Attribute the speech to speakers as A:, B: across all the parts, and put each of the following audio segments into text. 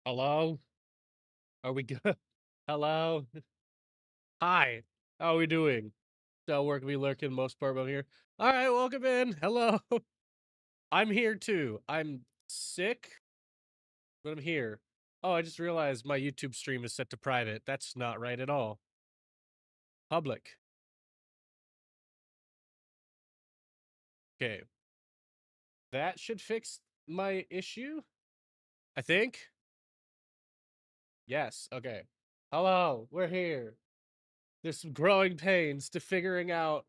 A: Hello? Are we good? Hello? Hi. How are we doing? Still working, we lurking, most part over here. All right, welcome in. Hello. I'm here too. I'm sick, but I'm here. Oh, I just realized my YouTube stream is set to private. That's not right at all. Public. Okay. That should fix my issue, I think. Yes. Okay. Hello. We're here. There's some growing pains to figuring out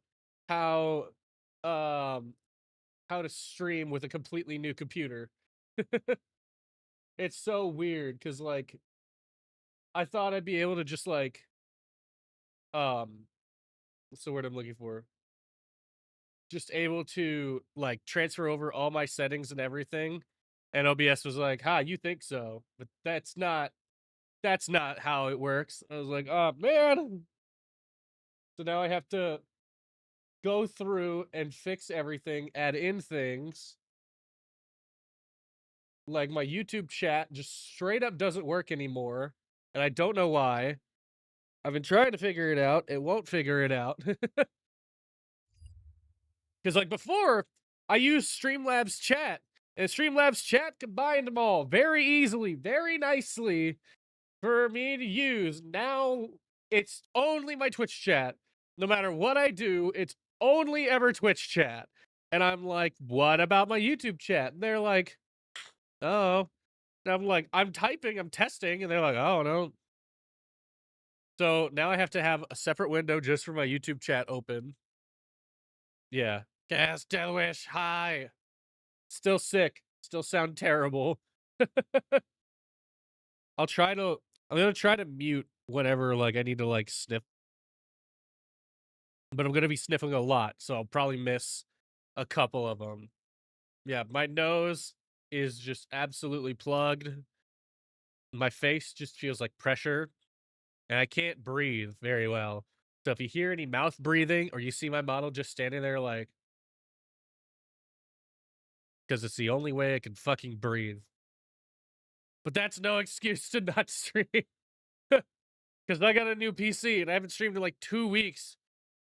A: how um how to stream with a completely new computer. It's so weird because like I thought I'd be able to just like what's the word I'm looking for? Just able to like transfer over all my settings and everything. And OBS was like, "Ha, you think so?" But that's not how it works. I was like, "Oh man." So now I have to go through and fix everything, add in things. Like my YouTube chat just straight up doesn't work anymore, and I don't know why. I've been trying to figure it out. It won't figure it out. Because like before, I used Streamlabs chat, and Streamlabs chat combined them all very easily, very nicely for me to use. Now it's only my Twitch chat. No matter what I do, it's only ever Twitch chat. And I'm like, what about my YouTube chat? And they're like, oh. And I'm like, I'm typing, I'm testing, and they're like, oh no. So now I have to have a separate window just for my YouTube chat open. Yeah. Gas Deathwish, hi. Still sick. Still sound terrible. I'm gonna try to mute whenever like I need to like sniff. But I'm gonna be sniffing a lot, so I'll probably miss a couple of them. Yeah, my nose is just absolutely plugged. My face just feels like pressure, and I can't breathe very well. So if you hear any mouth breathing or you see my model just standing there like, because it's the only way I can fucking breathe. But that's no excuse to not stream. Because I got a new PC and I haven't streamed in like 2 weeks.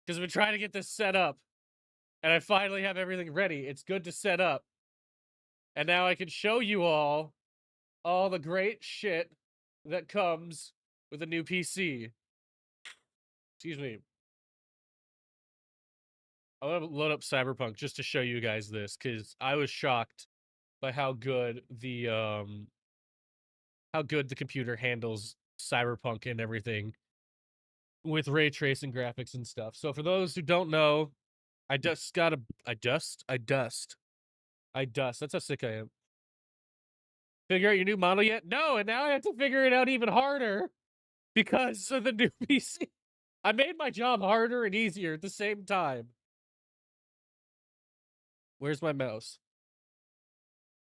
A: Because I've been trying to get this set up. And I finally have everything ready. It's good to set up. And now I can show you all the great shit that comes with a new PC. Excuse me. I'm gonna load up Cyberpunk just to show you guys this, because I was shocked by how good the computer handles Cyberpunk and everything with ray tracing graphics and stuff. So for those who don't know, I dust. That's how sick I am. Figure out your new model yet? No, and now I have to figure it out even harder because of the new PC. I made my job harder and easier at the same time. Where's my mouse?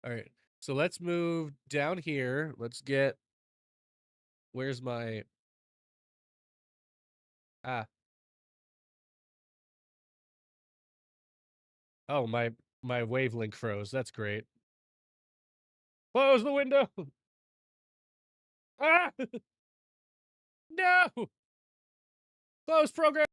A: All right, so let's move down here. Let's get. Where's my? Ah. Oh, my wavelength froze. That's great. Close the window. Ah! No! Close program.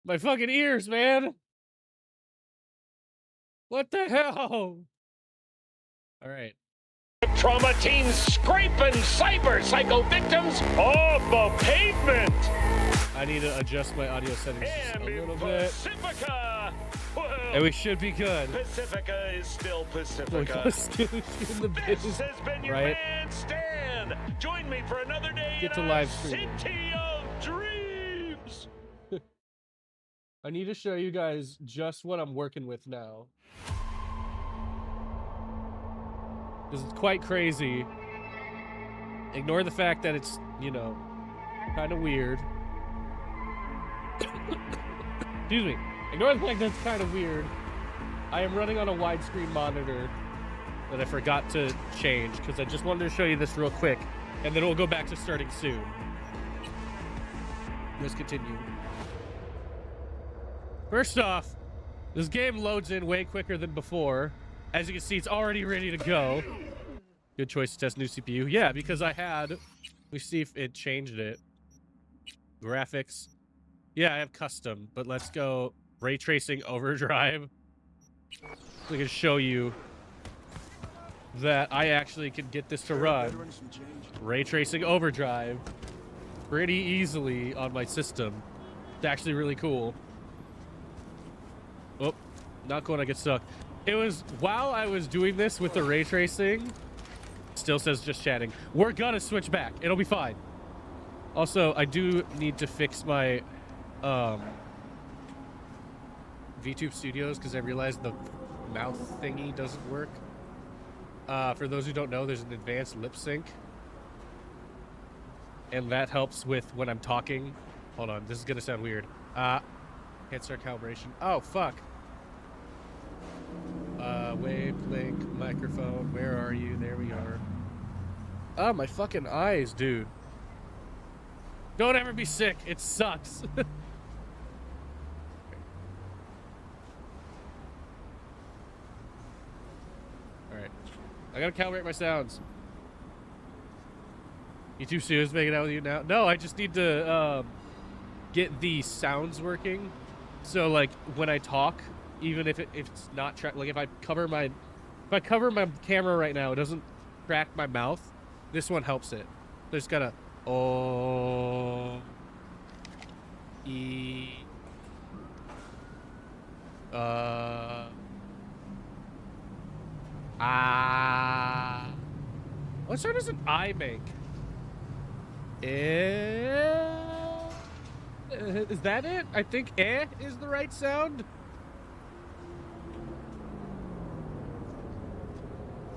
A: My fucking ears, man. What the hell? All right.
B: Trauma teams scraping cyber psycho victims off the pavement.
A: I need to adjust my audio settings
B: And
A: a little
B: Pacifica.
A: bit. And we should be good.
B: Pacifica is still Pacifica.
A: This
B: has been your
A: right?
B: man Stan. Join me for another day
A: Get
B: in
A: to live stream.
B: City of Dreams.
A: I need to show you guys just what I'm working with now. This is quite crazy. Ignore the fact that it's, you know, kind of weird. Excuse me. Ignore the fact that it's kind of weird. I am running on a widescreen monitor. that I forgot to change because I just wanted to show you this real quick, and then we'll go back to starting soon. Let's continue. First off, this game loads in way quicker than before. As you can see, it's already ready to go. Good choice to test new CPU. Yeah, because I had... Let me see if it changed it. Graphics. Yeah, I have custom, but let's go ray tracing overdrive. So I can show you that I actually can get this to run ray tracing overdrive pretty easily on my system. It's actually really cool. Oh, not when I get stuck. It was while I was doing this with the ray tracing. Still says just chatting. We're gonna switch back. It'll be fine. Also, I do need to fix my VTube Studios because I realized the mouth thingy doesn't work. For those who don't know, there's an advanced lip sync. And that helps with when I'm talking. Hold on, this is gonna sound weird. Can't start calibration. Oh, fuck. Wave, link, microphone, where are you? There we are. Oh, my fucking eyes, dude. Don't ever be sick, it sucks. Alright. I gotta calibrate my sounds. YouTube Studios making out with you now? No, I just need to get the sounds working. So like when I talk, even if it's not like if I cover my camera right now, it doesn't track my mouth. This one helps it. So just gotta what sound does an I make? Is that it? I think is the right sound.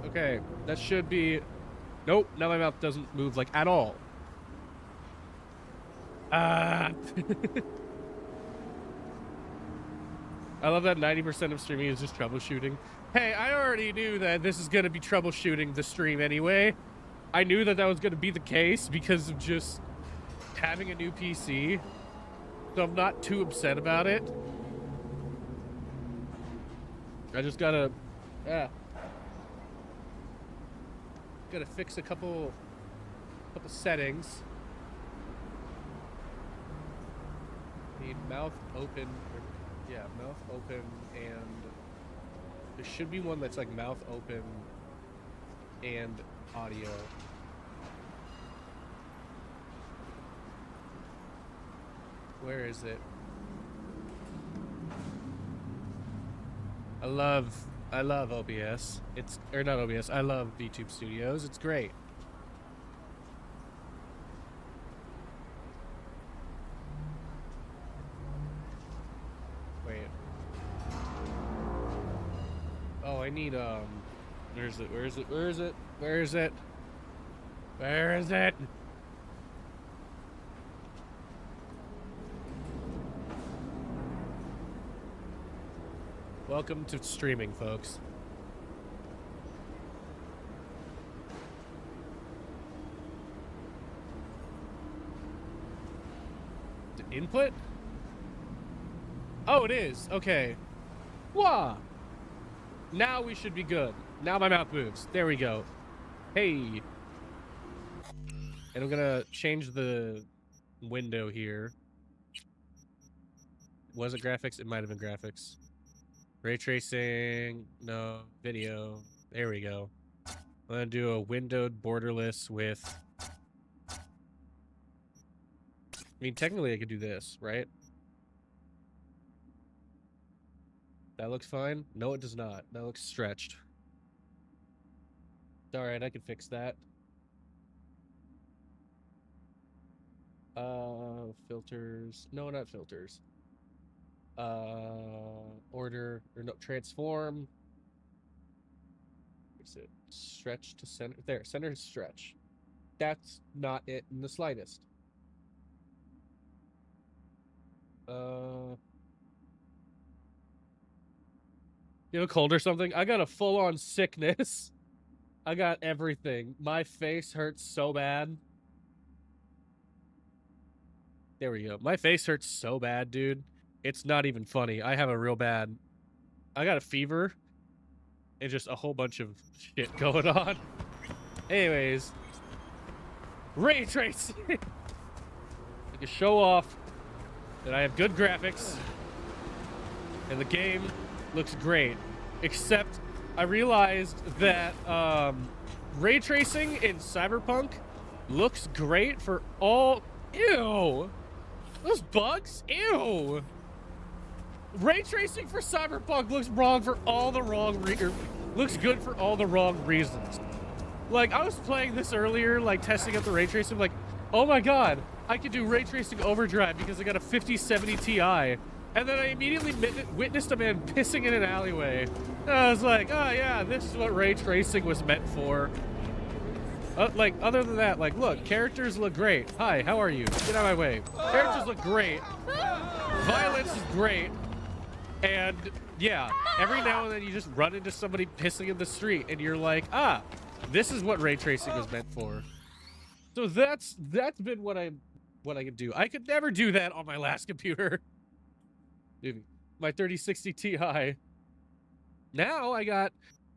A: Okay, that should be... Nope, now my mouth doesn't move, like, at all. I love that 90% of streaming is just troubleshooting. Hey, I already knew that this is going to be troubleshooting the stream anyway. I knew that that was going to be the case because of just having a new PC. So I'm not too upset about it. I just gotta... Gotta fix a couple settings. Need mouth open, yeah, mouth open, and there should be one that's like mouth open and audio. Where is it? I love OBS. Or not OBS. I love VTube Studios. It's great. Wait. Oh, I need where is it? Where is it? Where is it? Where is it? Where is it? Welcome to streaming, folks. The input? Oh, it is. Okay. Wah! Now we should be good. Now my mouth moves. There we go. Hey. And I'm gonna change the window here. Was it graphics? It might have been graphics. Ray tracing, no, video. There we go. I'm gonna do a windowed borderless with... I mean, technically I could do this, right? That looks fine. No, it does not. That looks stretched. Alright, I can fix that. Filters. No, not filters. Order or no, transform. Is it stretch to center? There, center is stretch. That's not it in the slightest. You have a cold or something? I got a full-on sickness. I got everything. My face hurts so bad. There we go. My face hurts so bad, dude. It's not even funny. I have a real bad... I got a fever and just a whole bunch of shit going on. Anyways. Ray tracing! I can show off that I have good graphics. And the game looks great. Except I realized that ray tracing in Cyberpunk looks great for all... Ew! Those bugs? Ew! Ray tracing for Cyberpunk looks wrong for all the wrong looks good for all the wrong reasons. Like, I was playing this earlier, like, testing out the ray tracing, like, oh my god, I could do ray tracing overdrive because I got a 5070 Ti. And then I immediately witnessed a man pissing in an alleyway. And I was like, oh yeah, this is what ray tracing was meant for. Like, other than that, like, look, characters look great. Hi, how are you? Get out of my way. Characters look great. Violence is great. And, yeah, every now and then you just run into somebody pissing in the street, and you're like, ah, this is what ray tracing was meant for. So that's been what I can do. I could never do that on my last computer. Dude, my 3060 Ti. Now I got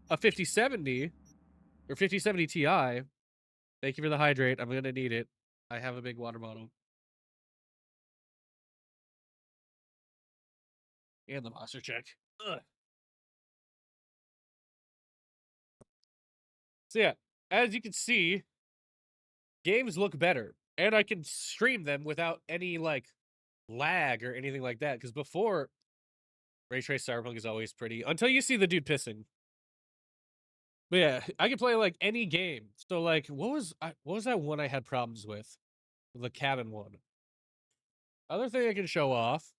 A: a 5070 or 5070 Ti. Thank you for the hydrate. I'm gonna need it. I have a big water bottle. And the monster check. Ugh. So yeah, as you can see, games look better. And I can stream them without any, like, lag or anything like that. Because before, Ray Trace Cyberpunk is always pretty. Until you see the dude pissing. But yeah, I can play, like, any game. So, like, what was that one I had problems with? The cabin one. Other thing I can show off.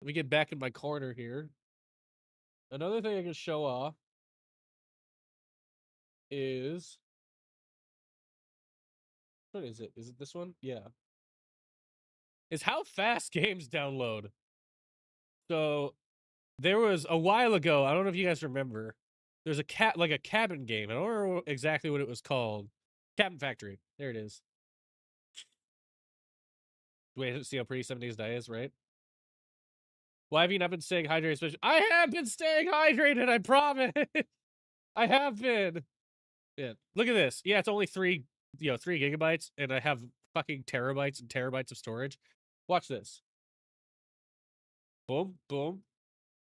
A: Let me get back in my corner here. Another thing I can show off is... What is it? Is it this one? Yeah. Is how fast games download. So, there was a while ago, I don't know if you guys remember, there's a cabin game. I don't remember exactly what it was called. Cabin Factory. There it is. Wait, see how pretty 7 Days Die is, right? Why have you not been staying hydrated? Especially, I have been staying hydrated, I promise. I have been. Yeah, look at this. Yeah, it's only 3 gigabytes, and I have fucking terabytes and terabytes of storage. Watch this. Boom, boom.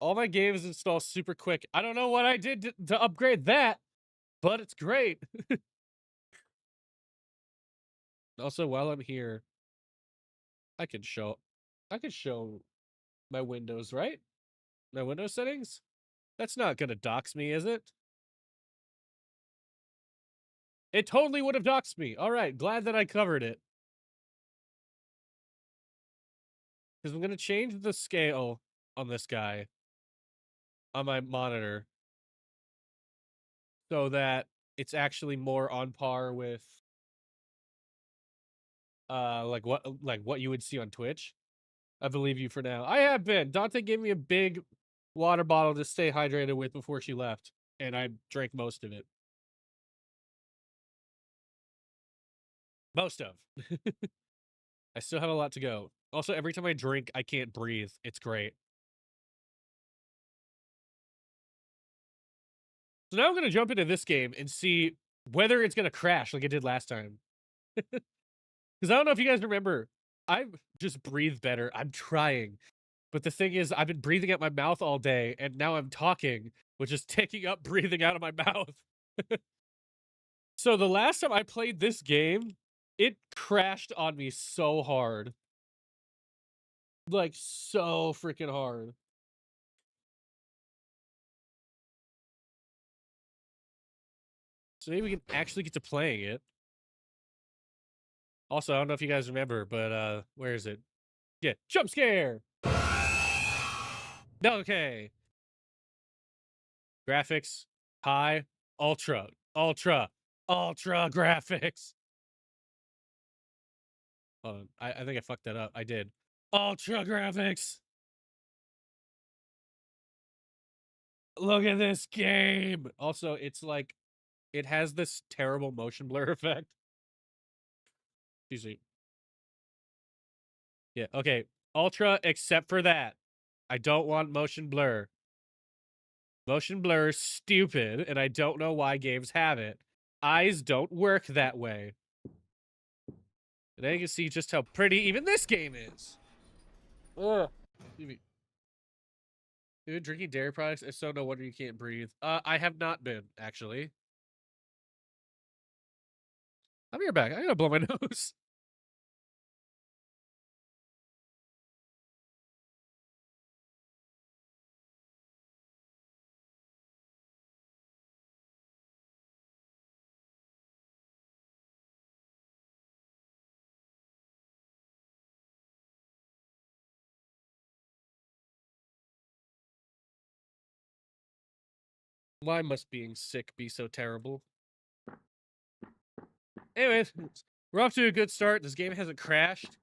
A: All my games install super quick. I don't know what I did to upgrade that, but it's great. Also, while I'm here, I can show my Windows, right? My Windows settings? That's not gonna dox me, is it? It totally would have doxed me. All right, glad that I covered it. Because I'm gonna change the scale on this guy on my monitor so that it's actually more on par with like what you would see on Twitch. I believe you for now. I have been. Dante gave me a big water bottle to stay hydrated with before she left, and I drank most of it. Most of. I still have a lot to go. Also, every time I drink, I can't breathe. It's great. So now I'm going to jump into this game and see whether it's going to crash like it did last time. Because I don't know if you guys remember, I've just breathed better. I'm trying. But the thing is, I've been breathing out my mouth all day, and now I'm talking, which is taking up breathing out of my mouth. So the last time I played this game, it crashed on me so hard. Like, so freaking hard. So maybe we can actually get to playing it. Also, I don't know if you guys remember, but where is it? Yeah, jump scare! Okay. Graphics, high, ultra graphics. Hold on, I think I fucked that up. I did. Ultra graphics! Look at this game! Also, it's like it has this terrible motion blur effect. Excuse me. Yeah, okay. Ultra, except for that. I don't want motion blur. Motion blur is stupid, and I don't know why games have it. Eyes don't work that way. And then you can see just how pretty even this game is. Ugh. Dude, drinking dairy products is so no wonder you can't breathe. I have not been, actually. I'll be right back. I gotta blow my nose. Why must being sick be so terrible? Anyways, we're off to a good start. This game hasn't crashed.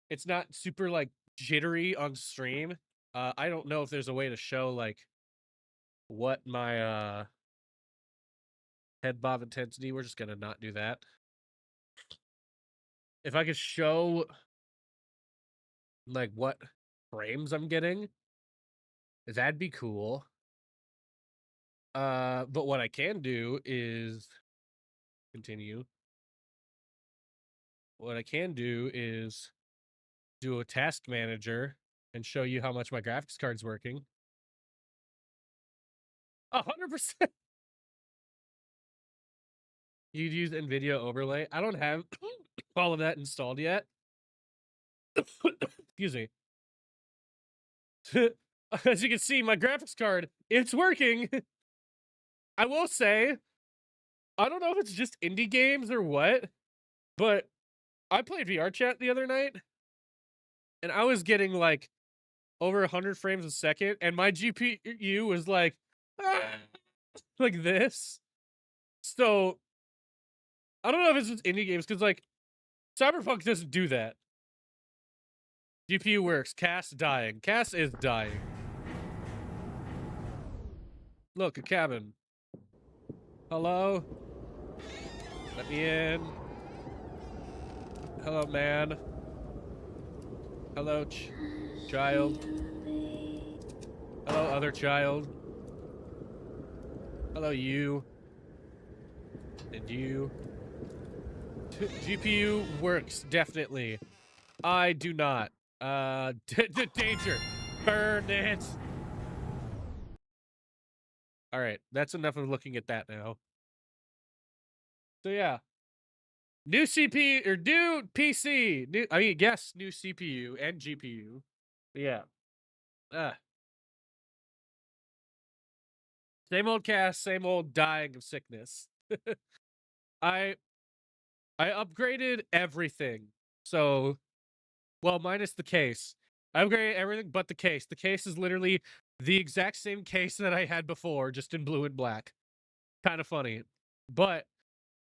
A: It's not super like jittery on stream. I don't know if there's a way to show like what my head bob intensity. We're just gonna not do that. If I could show like what frames I'm getting, that'd be cool. But what I can do is continue. What I can do is do a task manager and show you how much my graphics card's working. 100%. You'd use NVIDIA overlay. I don't have all of that installed yet. Excuse me. As you can see, my graphics card, it's working. I will say, I don't know if it's just indie games or what, but I played VR chat the other night, and I was getting like over 100 frames a second, and my GPU was like, like this. So, I don't know if it's just indie games, because like, Cyberpunk doesn't do that. GPU works. Cass dying. Cass is dying. Look, a cabin. Hello? Let me in. Hello, man. Hello, child. Hello, other child. Hello, you. And you. GPU works, definitely. I do not. Danger. Burn it. All right, that's enough of looking at that now. So yeah, new CPU or new PC. New CPU and GPU. But yeah. Same old cast, same old dying of sickness. I upgraded everything. So, well, minus the case. I upgraded everything but the case. The case is literally the exact same case that I had before, just in blue and black. Kind of funny. But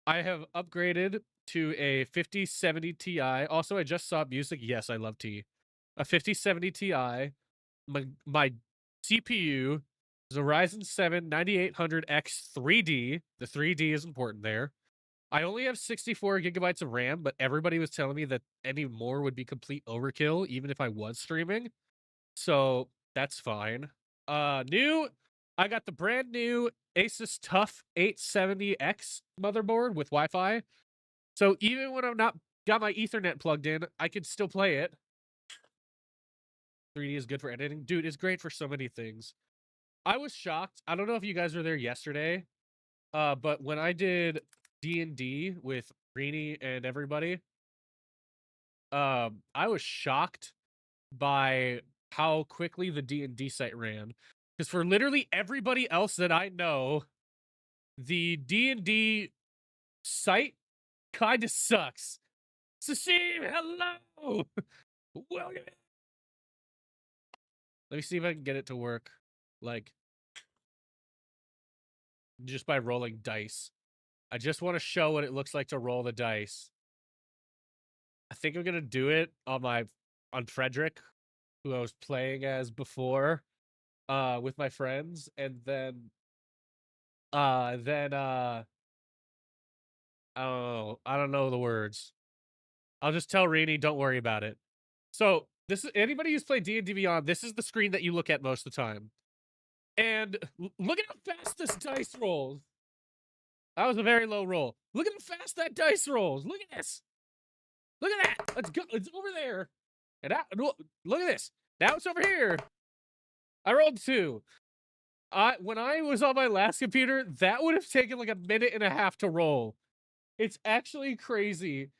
A: I have upgraded to a 5070 Ti. Also, I just saw music. Yes, I love T. A 5070 Ti. My CPU is a Ryzen 7 9800X 3D. The 3D is important there. I only have 64 gigabytes of RAM, but everybody was telling me that any more would be complete overkill, even if I was streaming. So that's fine. I got the brand new Asus TUF 870X motherboard with Wi-Fi. So even when I'm not got my Ethernet plugged in, I can still play it. 3D is good for editing. Dude, it's great for so many things. I was shocked. I don't know if you guys were there yesterday, but when I did D&D with Greenie and everybody, I was shocked by how quickly the D&D site ran. Because for literally everybody else that I know, the D&D site kind of sucks. Sashim, hello! Welcome. Let me see if I can get it to work. Like, just by rolling dice. I just want to show what it looks like to roll the dice. I think I'm gonna do it on Frederick, who I was playing as before, with my friends, and then Oh, I don't know the words. I'll just tell Rainy, don't worry about it. So this is anybody who's played D&D Beyond. This is the screen that you look at most of the time. And look at how fast this dice rolls. That was a very low roll. Look at how fast that dice rolls. Look at this. Look at that. Let's go. It's over there. And look at this. Now it's over here. I rolled 2. When I was on my last computer, that would have taken like a minute and a half to roll. It's actually crazy,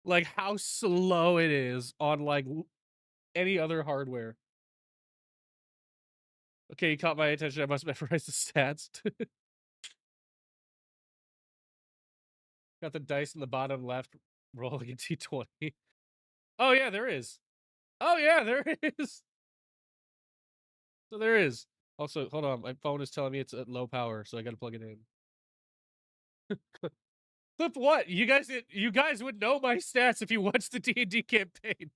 A: like how slow it is on like any other hardware. Okay, you caught my attention. I must memorize the stats. Got the dice in the bottom left, rolling a d20. Oh yeah, there is. Oh yeah, there is. So there is. Also, hold on, my phone is telling me it's at low power, so I gotta plug it in. Flip what? You guys would know my stats if you watched the D&D campaign.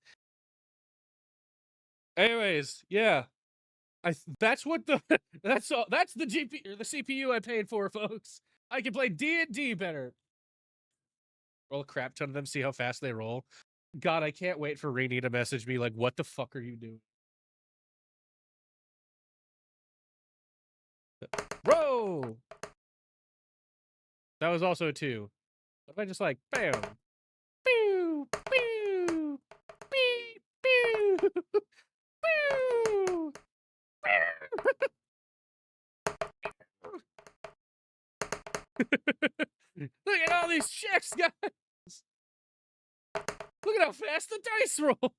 A: Anyways, yeah. That's what the that's the GPU or the CPU I paid for, folks. I can play D&D better. Roll a crap ton of them, see how fast they roll. God, I can't wait for Rainy to message me like, what the fuck are you doing? Bro! That was also a 2. What if I just like, bam, pew, pew, beep, pew, pew, Look at all these checks, guys! Look at how fast the dice roll!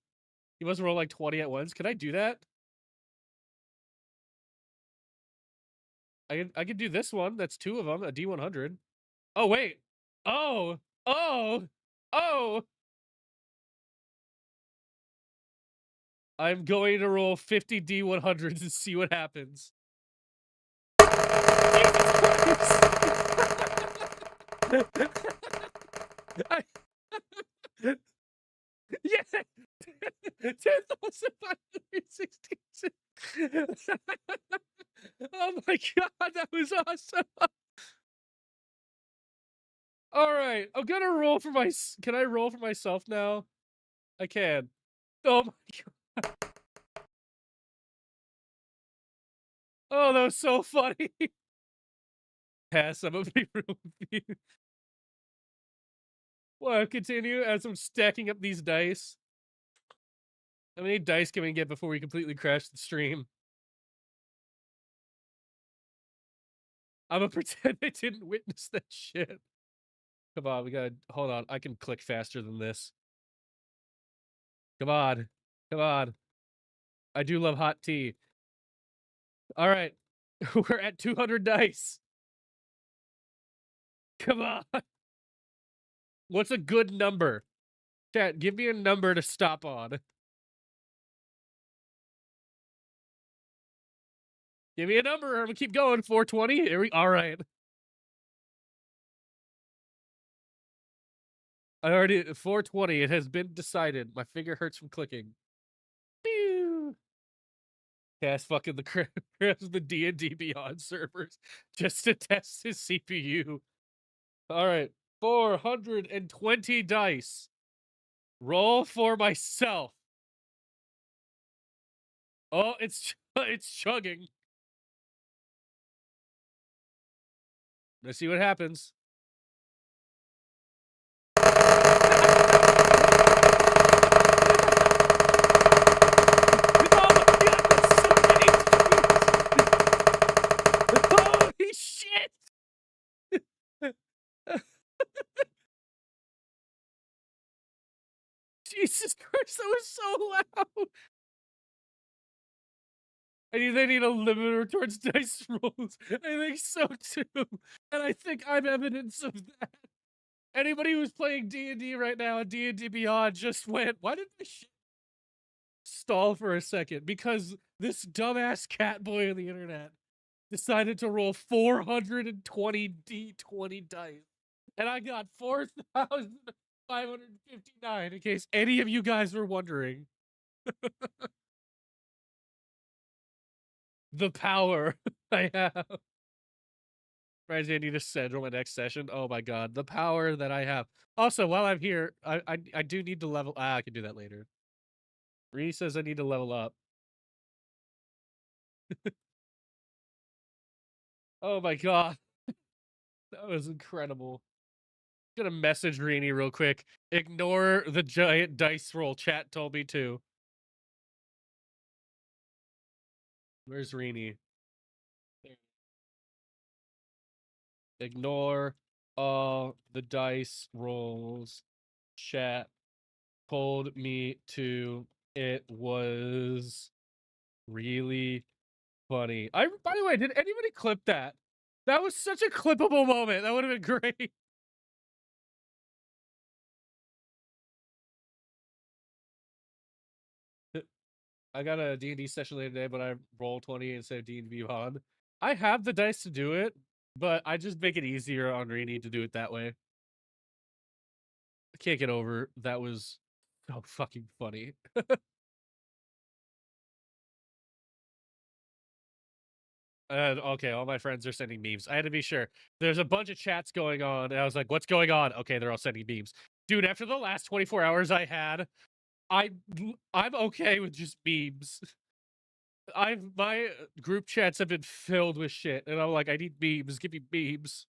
A: You must roll like 20 at once. Can I do that? I can do this one. That's 2 of them, a D100. Oh, wait. Oh! Oh! Oh! I'm going to roll 50 D100s and see what happens. Yeah! 10,566. Oh my god, that was awesome! Alright, I'm gonna roll for my... Can I roll for myself now? I can. Oh my god. Oh, that was so funny. Pass, I'm gonna be real with you. Well, continue as I'm stacking up these dice. How many dice can we get before we completely crash the stream? I'm gonna pretend I didn't witness that shit. Come on, we gotta... Hold on, I can click faster than this. Come on. Come on. I do love hot tea. Alright. We're at 200 dice. Come on. What's a good number? Chat, give me a number to stop on. Give me a number. I'm gonna keep going. 420. Here we... Alright. I already... 420. It has been decided. My finger hurts from clicking. Pew! Cast fucking the crap of the D&D Beyond servers just to test his CPU. Alright. 420 dice. Roll for myself. Oh, it's chugging. Let's see what happens. Holy shit! Jesus Christ, that was so loud! They need a limiter towards dice rolls. I think so too. And I think I'm evidence of that. Anybody who's playing D&D right now at D&D Beyond just went, why did this shit stall for a second? Because this dumbass catboy on the internet decided to roll 420 D20 dice. And I got 4,559, in case any of you guys were wondering. The power I have. Reminds me I need to schedule my next session. Oh my god, the power that I have. Also, while I'm here, I do need to level. I can do that later. Ree says I need to level up. Oh my god, that was incredible. I'm gonna message Rini real quick. Ignore the giant dice roll. Chat told me to. Where's Rini? Ignore all the dice rolls. Chat told me to. It was really funny. By the way, did anybody clip that? That was such a clippable moment. That would have been great. I got a D&D session later today, but I roll 20 instead of D&D Beyond. I have the dice to do it, but I just make it easier on Rainy to do it that way. I can't get over that was so fucking funny. Okay, all my friends are sending memes. I had to be sure. There's a bunch of chats going on, and I was like, what's going on? Okay, they're all sending memes. Dude, after the last 24 hours I had, I'm okay with just memes. My group chats have been filled with shit, and I'm like, I need memes. Give me memes.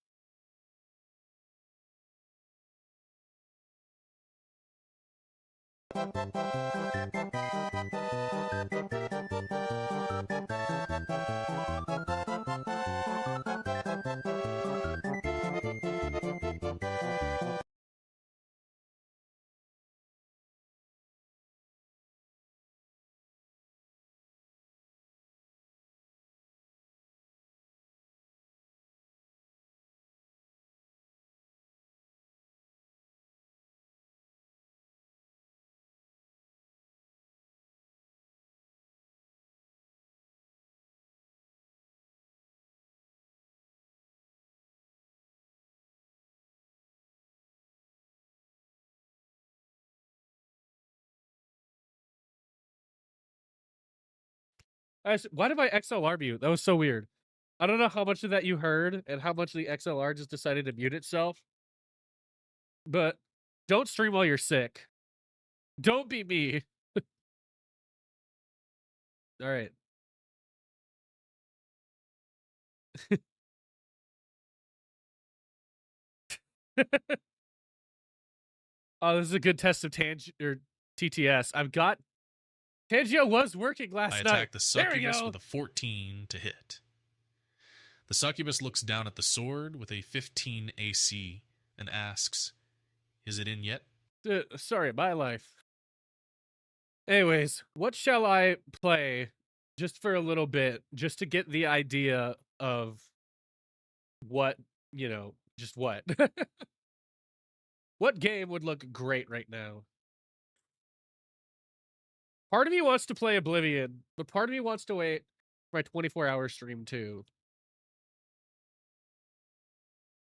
A: Why did my XLR mute? That was so weird. I don't know how much of that you heard and how much the XLR just decided to mute itself. But don't stream while you're sick. Don't be me. All right. Oh, this is a good test of TTS. I've got Tangio was working last night.
C: I attack the succubus with a 14 to hit. The succubus looks down at the sword with a 15 AC and asks, "Is it in yet?"
A: Sorry, my life. Anyways, what shall I play just for a little bit, just to get the idea of what, just what? What game would look great right now? Part of me wants to play Oblivion, but part of me wants to wait for my 24-hour stream too.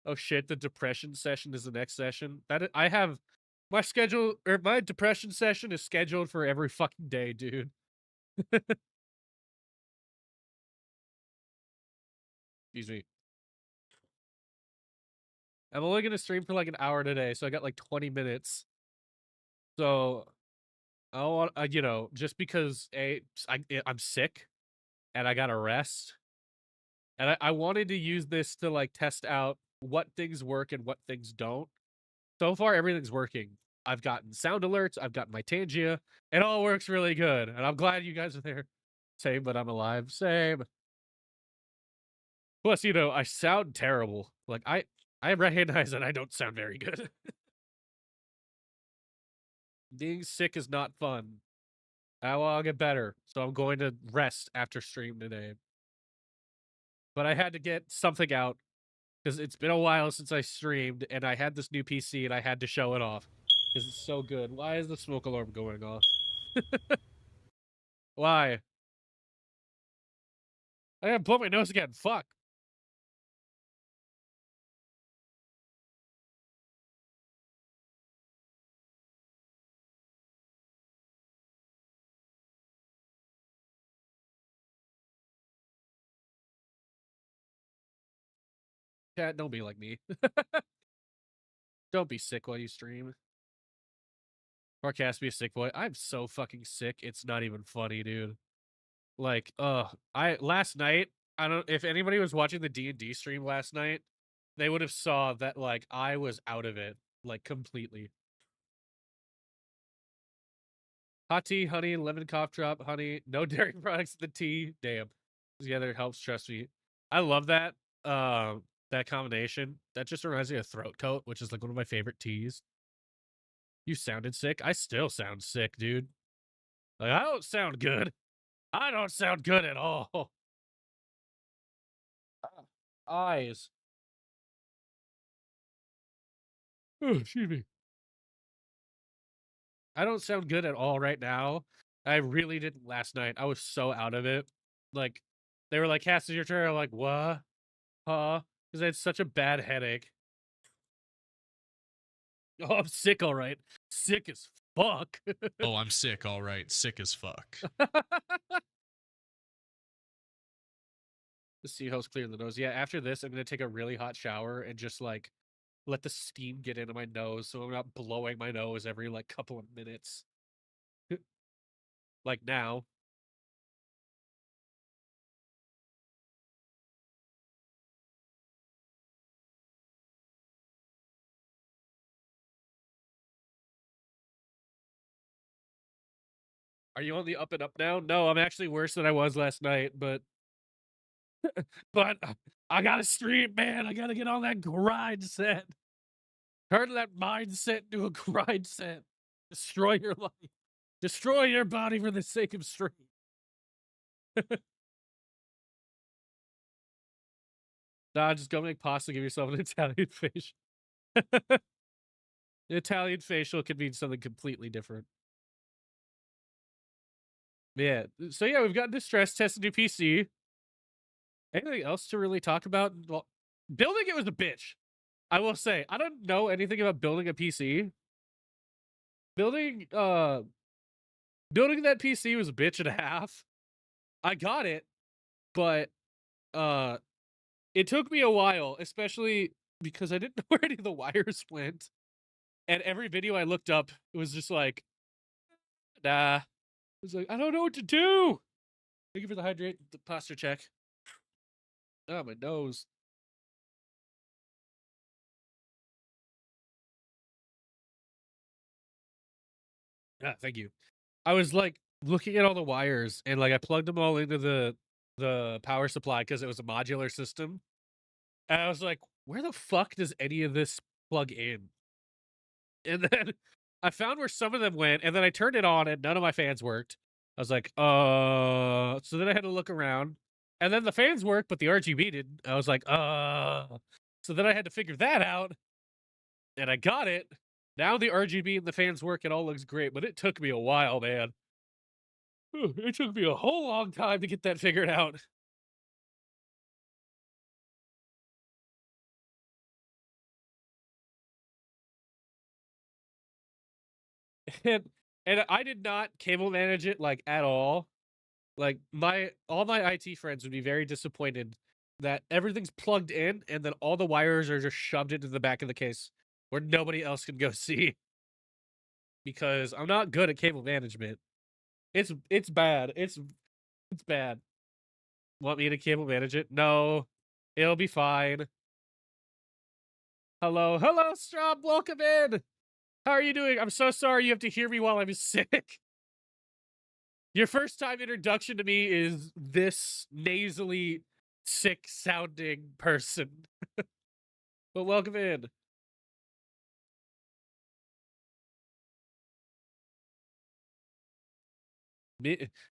A: Oh shit, the depression session is the next session. I have my schedule, or my depression session is scheduled for every fucking day, dude. Excuse me. I'm only gonna stream for like an hour today, so I got like 20 minutes. So I want, just because I'm sick and I gotta rest, and I wanted to use this to like test out what things work and what things don't. So far, everything's working. I've gotten sound alerts. I've gotten my Tangia. It all works really good, and I'm glad you guys are there. Same, but I'm alive. Same. Plus, I sound terrible. Like I recognize that I don't sound very good. Being sick is not fun. I'll get better, so I'm going to rest after stream today. But I had to get something out because it's been a while since I streamed, and I had this new PC, and I had to show it off because it's so good. Why is the smoke alarm going off? Why? I gotta blow my nose again. Fuck. Chat, don't be like me. Don't be sick while you stream. Forecast be a sick boy. I'm so fucking sick. It's not even funny, dude. Like, last night, I don't if anybody was watching the D&D stream last night, they would have saw that like I was out of it, like completely. Hot tea, honey, lemon cough drop, honey, no dairy products in the tea. Damn. Together helps, trust me. I love that. That combination. That just reminds me of throat coat, which is like one of my favorite teas. You sounded sick. I still sound sick, dude. Like, I don't sound good. I don't sound good at all. Eyes. Oh, excuse me. I don't sound good at all right now. I really didn't last night. I was so out of it. Like, they were like, Cass, is your turn? I'm like, what? Huh? Because I had such a bad headache. Oh, I'm sick, all right. Sick as fuck.
C: Oh, I'm sick, all right. Sick as fuck.
A: The sea hose clear the nose. Yeah, after this, I'm going to take a really hot shower and just, like, let the steam get into my nose so I'm not blowing my nose every, like, couple of minutes. Like now. Are you on the up and up now? No, I'm actually worse than I was last night, but I gotta stream, man. I gotta get on that grind set. Turn that mindset into a grind set. Destroy your life. Destroy your body for the sake of stream. Nah, just go make pasta, give yourself an Italian facial. The Italian facial could mean something completely different. Yeah. So yeah, we've got distress test a new PC. Anything else to really talk about? Well, building it was a bitch. I will say, I don't know anything about building a PC. Building that PC was a bitch and a half. I got it, but it took me a while, especially because I didn't know where any of the wires went. And every video I looked up, it was just like, nah. I was like, I don't know what to do. Thank you for the posture check. Oh, my nose. Yeah, thank you. I was like looking at all the wires and like I plugged them all into the power supply because it was a modular system. And I was like, where the fuck does any of this plug in? And then I found where some of them went, and then I turned it on and none of my fans worked. I was like, so then I had to look around. And then the fans worked, but the RGB didn't. I was like, so then I had to figure that out. And I got it. Now the RGB and the fans work, it all looks great, but it took me a while, man. It took me a whole long time to get that figured out. And I did not cable manage it like at all. Like all my IT friends would be very disappointed that everything's plugged in and then all the wires are just shoved into the back of the case where nobody else can go see. Because I'm not good at cable management. It's bad. It's bad. Want me to cable manage it? No. It'll be fine. Hello, Straub, welcome in. How are you doing? I'm so sorry you have to hear me while I'm sick. Your first time introduction to me is this nasally, sick sounding person. But welcome in.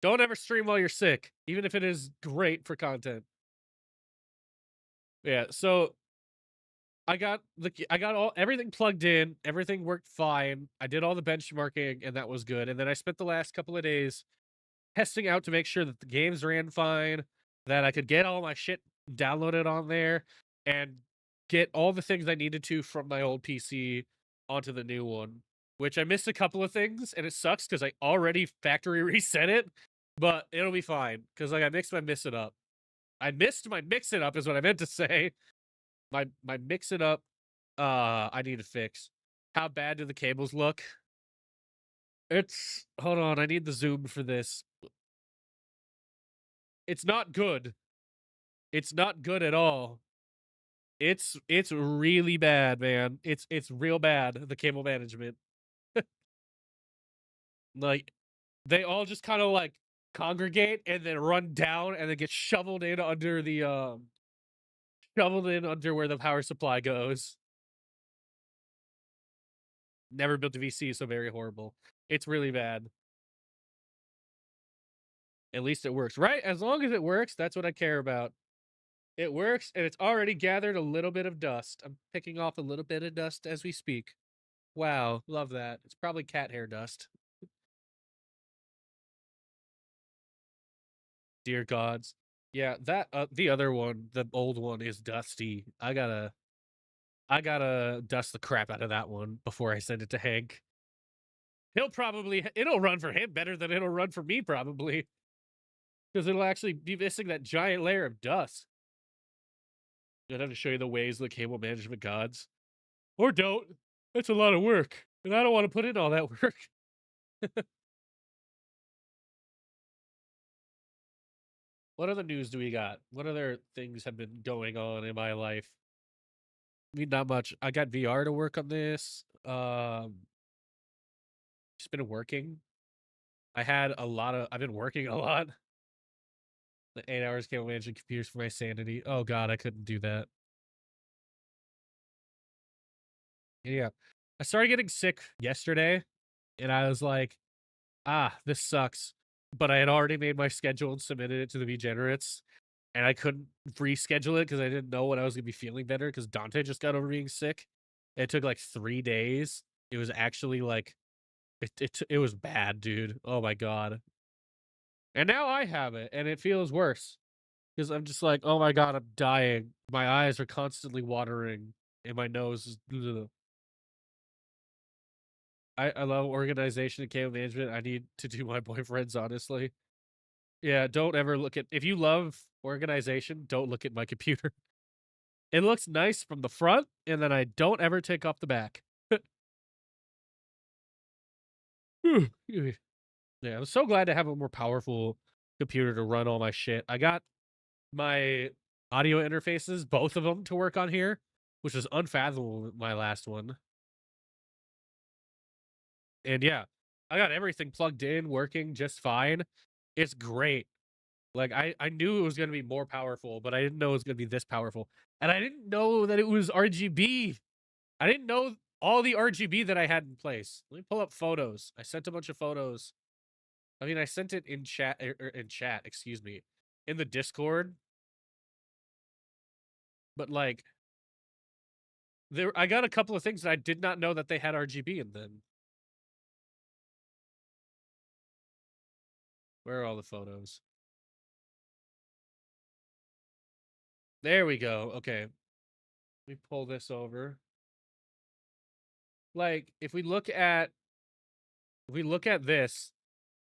A: Don't ever stream while you're sick, even if it is great for content. Yeah, so I got everything plugged in, everything worked fine. I did all the benchmarking and that was good. And then I spent the last couple of days testing out to make sure that the games ran fine, that I could get all my shit downloaded on there and get all the things I needed to from my old PC onto the new one, which I missed a couple of things and it sucks because I already factory reset it, but it'll be fine because like I mixed my miss it up. I missed my mix it up is what I meant to say. my mix it up. I need to fix. How bad do the cables look? It's hold on. I need the zoom for this. It's not good. It's not good at all. It's really bad, man. It's real bad. The cable management. Like they all just kind of like congregate and then run down and then get shoveled in under the shoveled in under where the power supply goes. Never built a VC, so very horrible. It's really bad. At least it works, right? As long as it works, that's what I care about. It works, and it's already gathered a little bit of dust. I'm picking off a little bit of dust as we speak. Wow, love that. It's probably cat hair dust. Dear gods. Yeah, that the other one, the old one, is dusty. I gotta dust the crap out of that one before I send it to Hank. It'll run for him better than it'll run for me, probably. Because it'll actually be missing that giant layer of dust. I'd have to show you the ways of the cable management gods. Or don't. That's a lot of work. And I don't want to put in all that work. What other news do we got? What other things have been going on in my life? I mean, not much. I got VR to work on this. Just been working. I've been working a lot. The 8 hours cable management computers for my sanity. Oh god, I couldn't do that. Yeah. I started getting sick yesterday, and I was like, this sucks. But I had already made my schedule and submitted it to the Degenerates, and I couldn't reschedule it because I didn't know when I was going to be feeling better because Dante just got over being sick. It took like 3 days. It was actually like, it was bad, dude. Oh my god. And now I have it, and it feels worse because I'm just like, oh my god, I'm dying. My eyes are constantly watering, and my nose is. Ugh. I love organization and cable management. I need to do my boyfriend's, honestly. Yeah, don't ever look at if you love organization, don't look at my computer. It looks nice from the front, and then I don't ever take off the back. Yeah, I'm so glad to have a more powerful computer to run all my shit. I got my audio interfaces, both of them, to work on here, which is unfathomable with my last one. And yeah, I got everything plugged in, working just fine. It's great. Like I knew it was gonna be more powerful, but I didn't know it was gonna be this powerful. And I didn't know that it was RGB. I didn't know all the RGB that I had in place. Let me pull up photos. I sent a bunch of photos. I mean, I sent it in chat, excuse me, in the Discord. But like, I got a couple of things that I did not know that they had RGB in them. Where are all the photos? There we go. Okay. Let me pull this over. Like, if we look at this,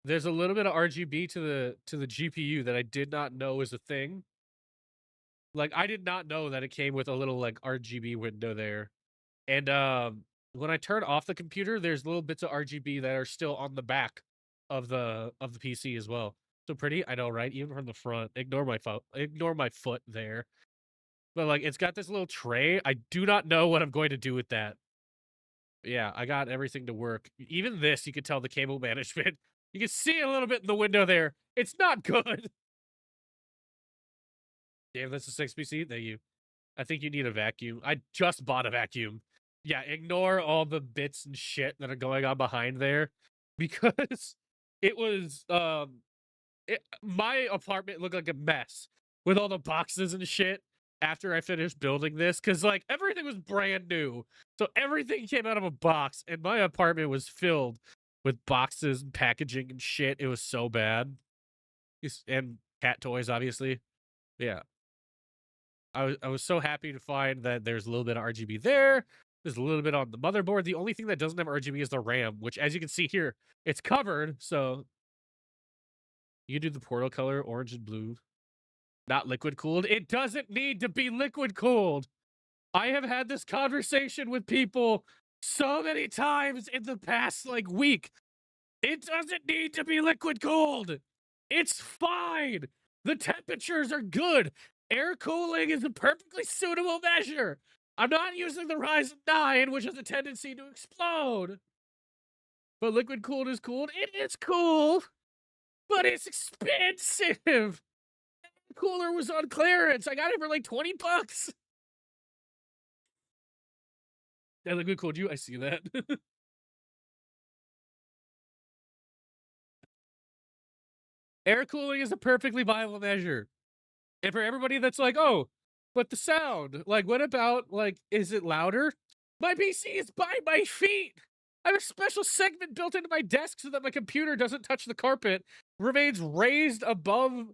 A: there's a little bit of RGB to the GPU that I did not know was a thing. Like, I did not know that it came with a little like RGB window there. And when I turn off the computer, there's little bits of RGB that are still on the back of the PC as well. So pretty, I know, right? Even from the front. Ignore my foot there. But like, it's got this little tray. I do not know what I'm going to do with that. Yeah, I got everything to work. Even this, you can tell the cable management. You can see a little bit in the window there. It's not good. Damn, that's a 6PC. Thank you. I think you need a vacuum. I just bought a vacuum. Yeah, ignore all the bits and shit that are going on behind there. Because it was, my apartment looked like a mess. With all the boxes and shit after I finished building this. Because, like, everything was brand new. So everything came out of a box. And my apartment was filled with boxes and packaging and shit. It was so bad. And cat toys, obviously. Yeah. I was so happy to find that there's a little bit of RGB there. There's a little bit on the motherboard. The only thing that doesn't have RGB is the RAM, which, as you can see here, it's covered. So you do the portal color, orange and blue. Not liquid cooled. It doesn't need to be liquid cooled. I have had this conversation with people so many times in the past like week. It doesn't need to be liquid cooled. It's fine. The temperatures are good. Air cooling is a perfectly suitable measure. I'm not using the Ryzen 9, which has a tendency to explode. But liquid cooled is cooled. It is cool, but it's expensive. The cooler was on clearance. I got it for like 20 bucks. Yeah, liquid cooled you. I see that. Air cooling is a perfectly viable measure. And for everybody that's like, oh, but the sound, like, what about, like, is it louder? My PC is by my feet. I have a special segment built into my desk so that my computer doesn't touch the carpet, remains raised above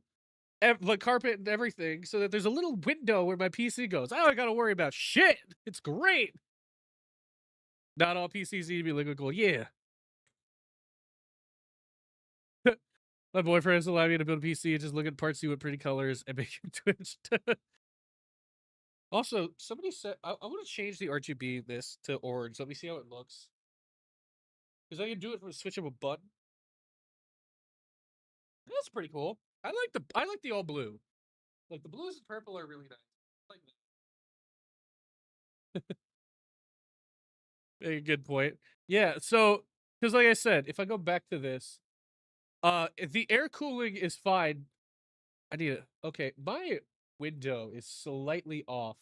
A: the carpet and everything, so that there's a little window where my PC goes. I don't gotta worry about shit. It's great. Not all PCs need to be liquid cooled. Yeah. My boyfriend has allowed me to build a PC and just look at parts, see what pretty colors, and make him twitch. Also, somebody said I want to change the RGB this to orange. Let me see how it looks. Because I can do it from a switch of a button. That's pretty cool. I like the all blue. Like the blues and purple are really nice. I like that. A good point. Yeah, so because like I said, if I go back to this, the air cooling is fine. I need it. Okay, my window is slightly off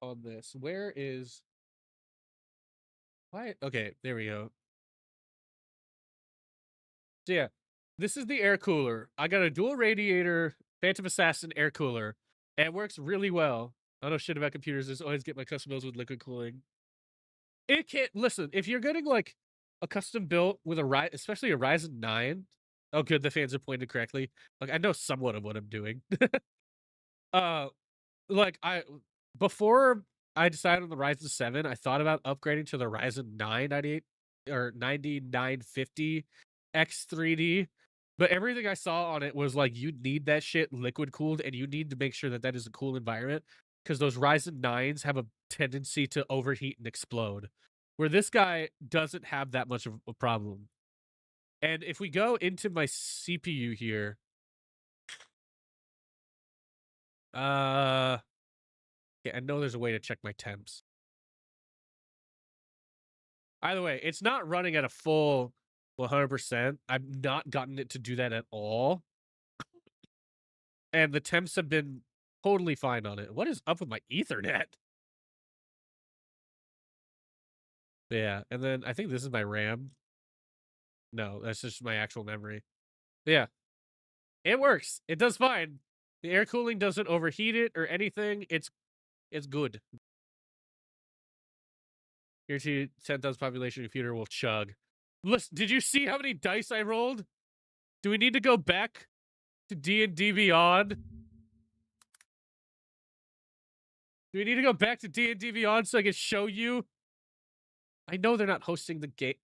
A: on this. Where is why? Okay, there we go. So yeah, this is the air cooler. I got a dual radiator Phantom Assassin air cooler, and it works really well. I don't know shit about computers. I just always get my custom builds with liquid cooling. It can't listen if you're getting like a custom built with a especially a Ryzen 9. Oh, good, the fans are pointed correctly. Like I know somewhat of what I'm doing. uh, like before I decided on the Ryzen 7, I thought about upgrading to the Ryzen 9 98 or 9950 X3D. But everything I saw on it was like, you need that shit liquid cooled, and you need to make sure that that is a cool environment because those Ryzen 9s have a tendency to overheat and explode, where this guy doesn't have that much of a problem. And if we go into my CPU here, yeah, I know there's a way to check my temps. Either way, it's not running at a full 100%. I've not gotten it to do that at all. And the temps have been totally fine on it. What is up with my Ethernet? Yeah, and then I think this is my RAM. No, that's just my actual memory. Yeah, it works. It does fine. The air cooling doesn't overheat it or anything. It's good. Your 10,000 population computer will chug. Listen, did you see how many dice I rolled? Do we need to go back to D&D Beyond? Do we need to go back to D&D Beyond so I can show you? I know they're not hosting the game.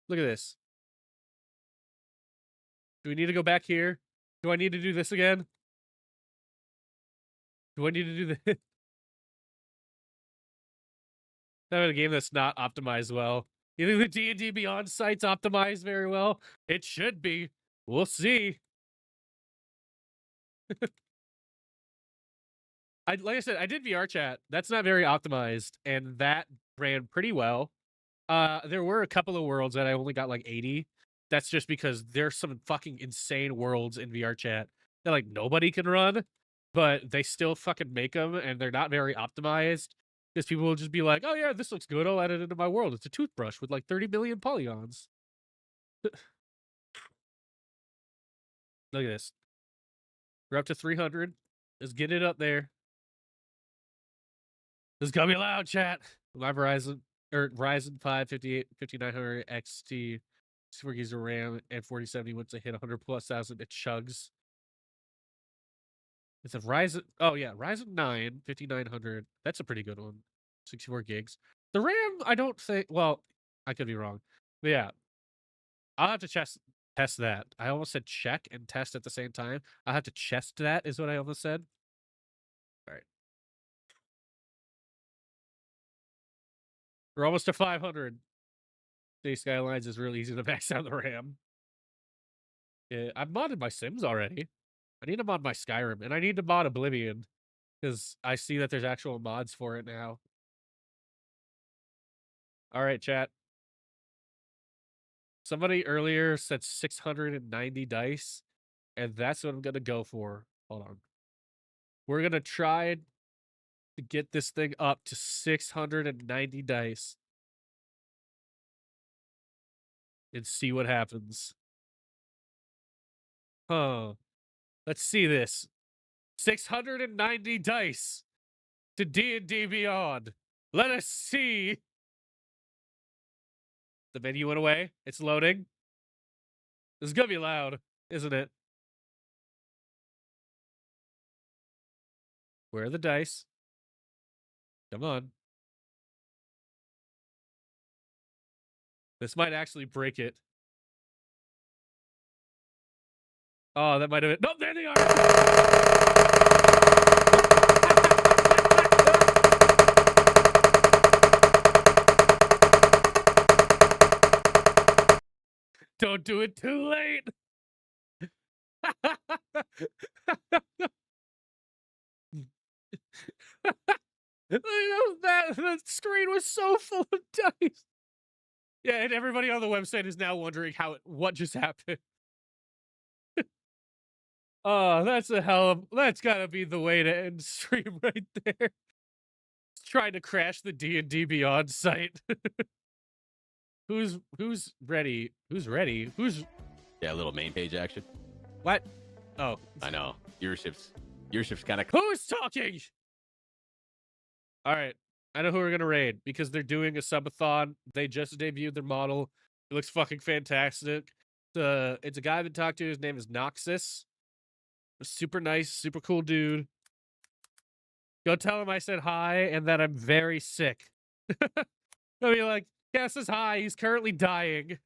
A: Look at this. Do we need to go back here? Do I need to do this again? Do I need to do this? That a game that's not optimized well. You think the D&D Beyond site's optimized very well? It should be. We'll see. Like I said, I did VR chat. That's not very optimized, and that ran pretty well. There were a couple of worlds that I only got like 80. That's just because there's some fucking insane worlds in VR chat that like nobody can run, but they still fucking make them, and they're not very optimized. Because people will just be like, oh yeah, this looks good, I'll add it into my world. It's a toothbrush with like 30 million polygons. Look at this. We're up to 300. Let's get it up there. This is gonna be loud, chat. My Verizon or Ryzen 5 5900 XT 4 gigs of RAM and 4070 once I hit 100 plus thousand, it chugs. It's a Ryzen. Oh yeah, Ryzen 9 5900. That's a pretty good one. 64 gigs. The RAM, I don't think. Well, I could be wrong. But yeah, I'll have to test that. I almost said check and test at the same time. I have to chest that is what I almost said. All right. We're almost to 500. City Skylines is really easy to max out the RAM. Yeah, I've modded my Sims already. I need to mod my Skyrim, and I need to mod Oblivion, because I see that there's actual mods for it now. All right, chat. Somebody earlier said 690 dice, and that's what I'm going to go for. Hold on. We're going to try to get this thing up to 690 dice and see what happens. Huh. Let's see this. 690 dice to D&D Beyond. Let us see. The menu went away. It's loading. This is going to be loud, isn't it? Where are the dice? Come on. This might actually break it. Oh, that might have been. No, there they are! Don't do it too late! that screen was so full of dice. Yeah, and everybody on the website is now wondering what just happened. Oh, that's gotta be the way to end stream right there. Trying to crash the D&D Beyond site. Who's ready? Who's ready?
D: Yeah, a little main page action.
A: What? Oh,
D: I know. Viewership's kind of.
A: who's talking? All right, I know who we're gonna raid because they're doing a subathon. They just debuted their model. It looks fucking fantastic. It's a guy I've been talking to. His name is Noxus. Super nice, super cool dude. Go tell him I said hi and that I'm very sick. I'll be like, Cass says hi. He's currently dying.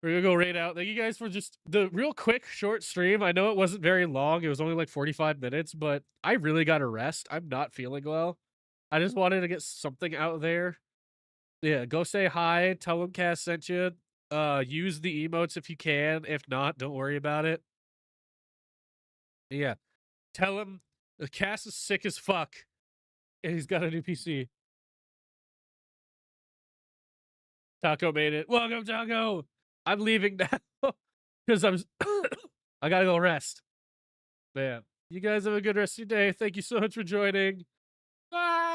A: We're gonna go raid out. Thank you guys for just the real quick, short stream. I know it wasn't very long. It was only like 45 minutes, but I really got to rest. I'm not feeling well. I just wanted to get something out there. Yeah, go say hi. Tell him Cass sent you. Use the emotes if you can. If not, don't worry about it. Yeah. Tell him the Cass is sick as fuck. And he's got a new PC. Taco made it. Welcome, Taco. I'm leaving now because I gotta go rest. Man, you guys have a good rest of your day. Thank you so much for joining. Bye.